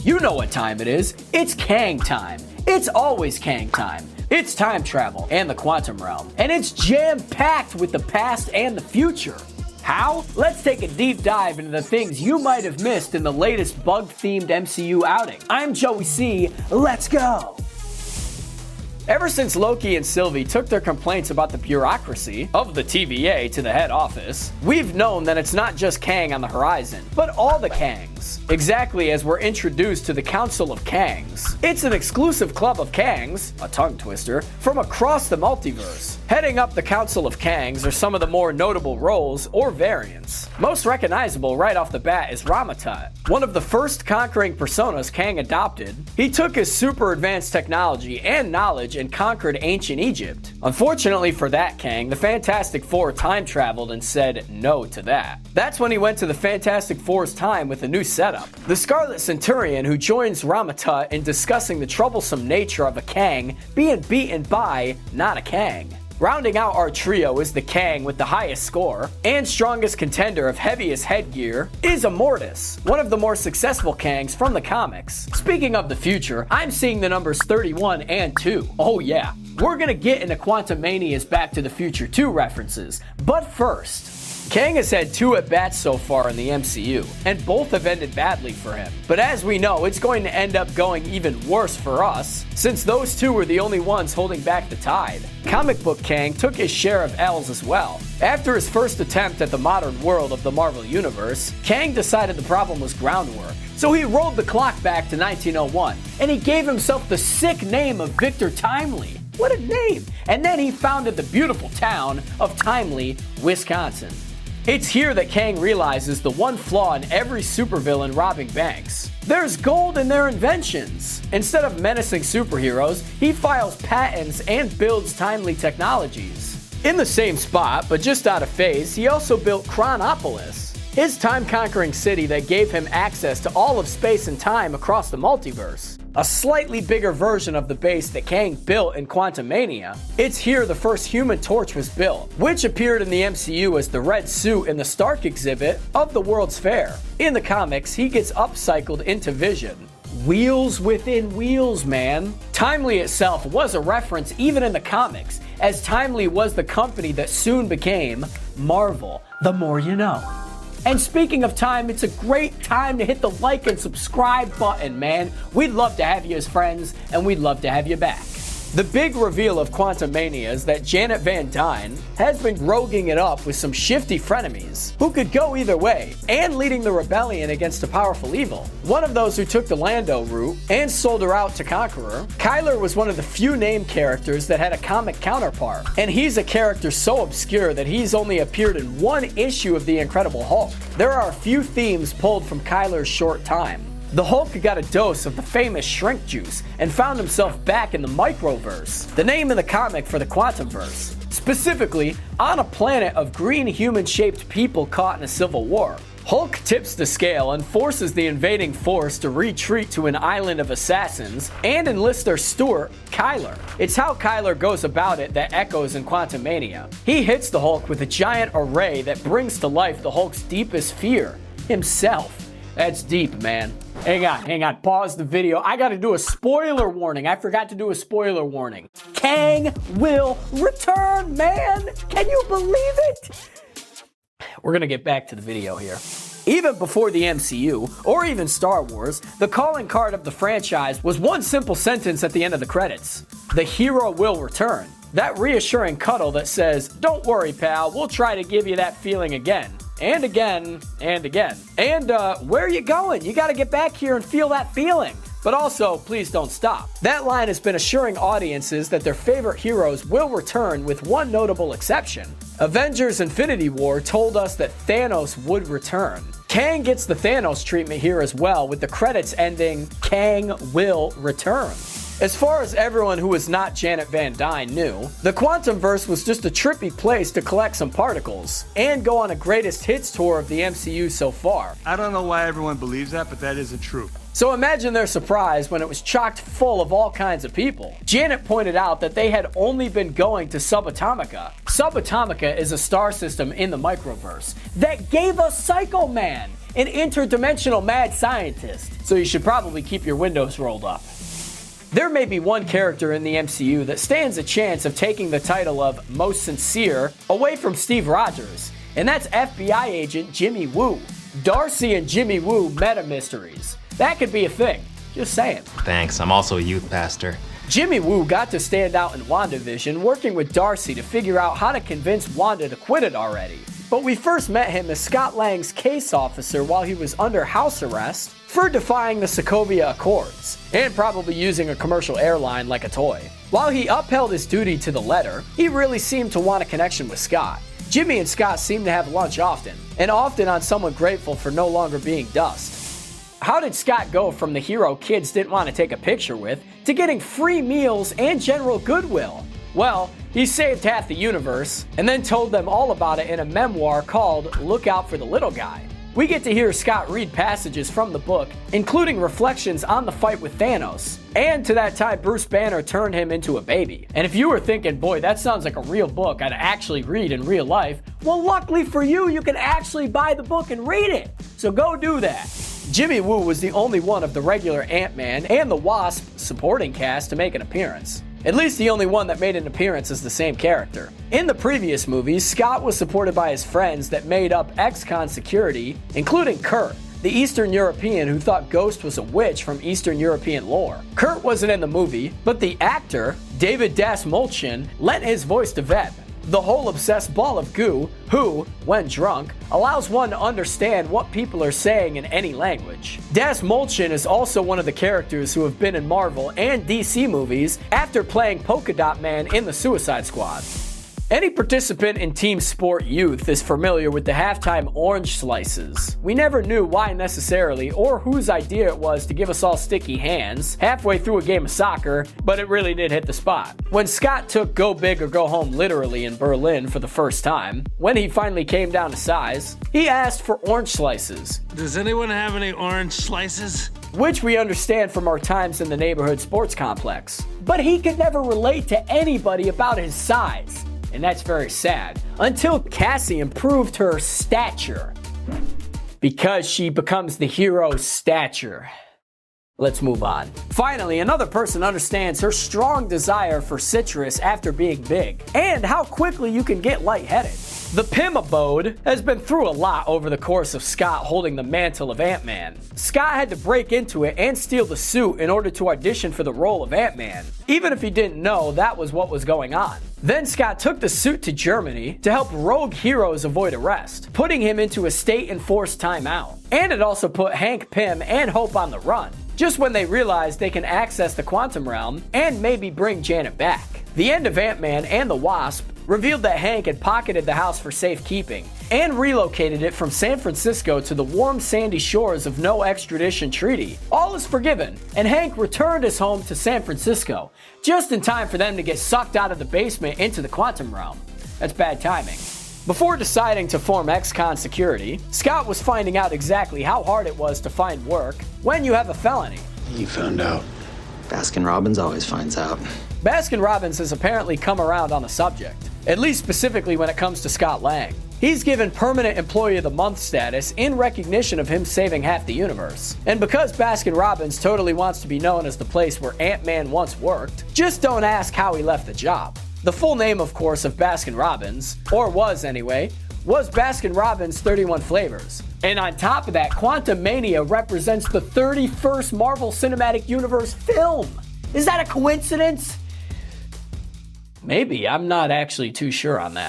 You know what time it is. It's Kang time. It's always Kang time. It's time travel and the quantum realm. And it's jam-packed with the past and the future. How? Let's take a deep dive into the things you might have missed in the latest bug-themed MCU outing. I'm Joey C. Let's go! Ever since Loki and Sylvie took their complaints about the bureaucracy of the TVA to the head office, we've known that it's not just Kang on the horizon, but all the Kangs. Exactly as we're introduced to the Council of Kangs. It's an exclusive club of Kangs, a tongue twister, from across the multiverse. Heading up the Council of Kangs are some of the more notable roles or variants. Most recognizable right off the bat is Rama-Tut, one of the first conquering personas Kang adopted. He took his super advanced technology and knowledge and conquered ancient Egypt. Unfortunately for that Kang, the Fantastic Four time traveled and said no to that. That's when he went to the Fantastic Four's time with a new setup. The Scarlet Centurion, who joins Rama-Tut in discussing the troublesome nature of a Kang being beaten by not a Kang. Rounding out our trio is the Kang with the highest score and strongest contender of heaviest headgear is Immortus, one of the more successful Kangs from the comics. Speaking of the future, I'm seeing the numbers 31 and 2. Oh yeah, we're gonna get into Quantumania's Back to the Future 2 references, but first, Kang has had 2 at-bats so far in the MCU, and both have ended badly for him. But as we know, it's going to end up going even worse for us, since those 2 were the only ones holding back the tide. Comic book Kang took his share of L's as well. After his first attempt at the modern world of the Marvel Universe, Kang decided the problem was groundwork. So he rolled the clock back to 1901, and he gave himself the sick name of Victor Timely. What a name! And then he founded the beautiful town of Timely, Wisconsin. It's here that Kang realizes the one flaw in every supervillain robbing banks. There's gold in their inventions. Instead of menacing superheroes, he files patents and builds timely technologies. In the same spot, but just out of phase, he also built Chronopolis, his time-conquering city that gave him access to all of space and time across the multiverse. A slightly bigger version of the base that Kang built in Quantumania. It's here the first Human Torch was built, which appeared in the MCU as the red suit in the Stark exhibit of the World's Fair. In the comics, he gets upcycled into Vision. Wheels within wheels, man. Timely itself was a reference even in the comics, as Timely was the company that soon became Marvel. The more you know. And speaking of time, it's a great time to hit the like and subscribe button, man. We'd love to have you as friends, and we'd love to have you back. The big reveal of Quantumania is that Janet Van Dyne has been roguing it up with some shifty frenemies who could go either way, and leading the rebellion against a powerful evil. One of those who took the Lando route and sold her out to Conqueror, Kyler was one of the few named characters that had a comic counterpart, and he's a character so obscure that he's only appeared in one issue of The Incredible Hulk. There are a few themes pulled from Kyler's short time. The Hulk got a dose of the famous shrink juice and found himself back in the Microverse, the name in the comic for the Quantumverse, specifically on a planet of green human-shaped people caught in a civil war. Hulk tips the scale and forces the invading force to retreat to an island of assassins and enlist their steward, Kyler. It's how Kyler goes about it that echoes in Quantumania. He hits the Hulk with a giant array that brings to life the Hulk's deepest fear, himself. That's deep, man. Hang on, pause the video. I gotta do a spoiler warning. I forgot to do a spoiler warning. Kang will return, man! Can you believe it? We're gonna get back to the video here. Even before the MCU, or even Star Wars, the calling card of the franchise was one simple sentence at the end of the credits. The hero will return. That reassuring cuddle that says, "Don't worry, pal, we'll try to give you that feeling again. And again, and again. And where are you going? You gotta get back here and feel that feeling. But also, please don't stop." That line has been assuring audiences that their favorite heroes will return with one notable exception. Avengers Infinity War told us that Thanos would return. Kang gets the Thanos treatment here as well, with the credits ending, "Kang will return." As far as everyone who was not Janet Van Dyne knew, the Quantumverse was just a trippy place to collect some particles and go on a greatest hits tour of the MCU so far. I don't know why everyone believes that, but that isn't true. So imagine their surprise when it was chocked full of all kinds of people. Janet pointed out that they had only been going to Subatomica. Subatomica is a star system in the Microverse that gave us Psycho Man. an interdimensional mad scientist, so you should probably keep your windows rolled up. There may be one character in the MCU that stands a chance of taking the title of Most Sincere away from Steve Rogers, and that's FBI agent Jimmy Woo. Darcy and Jimmy Woo meta mysteries. That could be a thing. Just saying. Thanks, I'm also a youth pastor. Jimmy Woo got to stand out in WandaVision working with Darcy to figure out how to convince Wanda to quit it already. But we first met him as Scott Lang's case officer while he was under house arrest for defying the Sokovia Accords, and probably using a commercial airline like a toy. While he upheld his duty to the letter, he really seemed to want a connection with Scott. Jimmy and Scott seem to have lunch often, and often on someone grateful for no longer being dust. How did Scott go from the hero kids didn't want to take a picture with to getting free meals and general goodwill? Well, he saved half the universe and then told them all about it in a memoir called Look Out for the Little Guy. We get to hear Scott read passages from the book, including reflections on the fight with Thanos, and to that time Bruce Banner turned him into a baby. And if you were thinking, boy, that sounds like a real book I'd actually read in real life, well, luckily for you, you can actually buy the book and read it. So go do that. Jimmy Woo was the only one of the regular Ant-Man and the Wasp supporting cast to make an appearance. At least the only one that made an appearance as the same character. In the previous movies, Scott was supported by his friends that made up Ex-Con security, including Kurt, the Eastern European who thought Ghost was a witch from Eastern European lore. Kurt wasn't in the movie, but the actor, David Dastmalchian, lent his voice to Veb, the whole obsessed ball of goo who, when drunk, allows one to understand what people are saying in any language. Dastmalchian is also one of the characters who have been in Marvel and DC movies after playing Polka Dot Man in the Suicide Squad. Any participant in Team Sport Youth is familiar with the halftime orange slices. We never knew why necessarily or whose idea it was to give us all sticky hands halfway through a game of soccer, but it really did hit the spot. When Scott took Go Big or Go Home literally in Berlin for the first time, when he finally came down to size, he asked for orange slices. Does anyone have any orange slices? Which we understand from our times in the neighborhood sports complex. But he could never relate to anybody about his size. And that's very sad. Until Cassie improved her stature. Because she becomes the hero's stature. Let's move on. Finally, another person understands her strong desire for citrus after being big, and how quickly you can get lightheaded. The Pym abode has been through a lot over the course of Scott holding the mantle of Ant-Man. Scott had to break into it and steal the suit in order to audition for the role of Ant-Man, even if he didn't know that was what was going on. Then Scott took the suit to Germany to help rogue heroes avoid arrest, putting him into a state-enforced timeout. And it also put Hank Pym and Hope on the run, just when they realized they can access the quantum realm and maybe bring Janet back. The end of Ant-Man and the Wasp revealed that Hank had pocketed the house for safekeeping and relocated it from San Francisco to the warm sandy shores of no extradition treaty. All is forgiven, and Hank returned his home to San Francisco, just in time for them to get sucked out of the basement into the quantum realm. That's bad timing. Before deciding to form Ex-Con Security, Scott was finding out exactly how hard it was to find work when you have a felony. You found out. Baskin-Robbins always finds out. Baskin-Robbins has apparently come around on the subject, at least specifically when it comes to Scott Lang. He's given Permanent Employee of the Month status in recognition of him saving half the universe. And because Baskin-Robbins totally wants to be known as the place where Ant-Man once worked, just don't ask how he left the job. The full name, of course, of Baskin-Robbins, or was anyway, was Baskin-Robbins 31 Flavors. And on top of that, Quantumania represents the 31st Marvel Cinematic Universe film. Is that a coincidence? Maybe. I'm not actually too sure on that.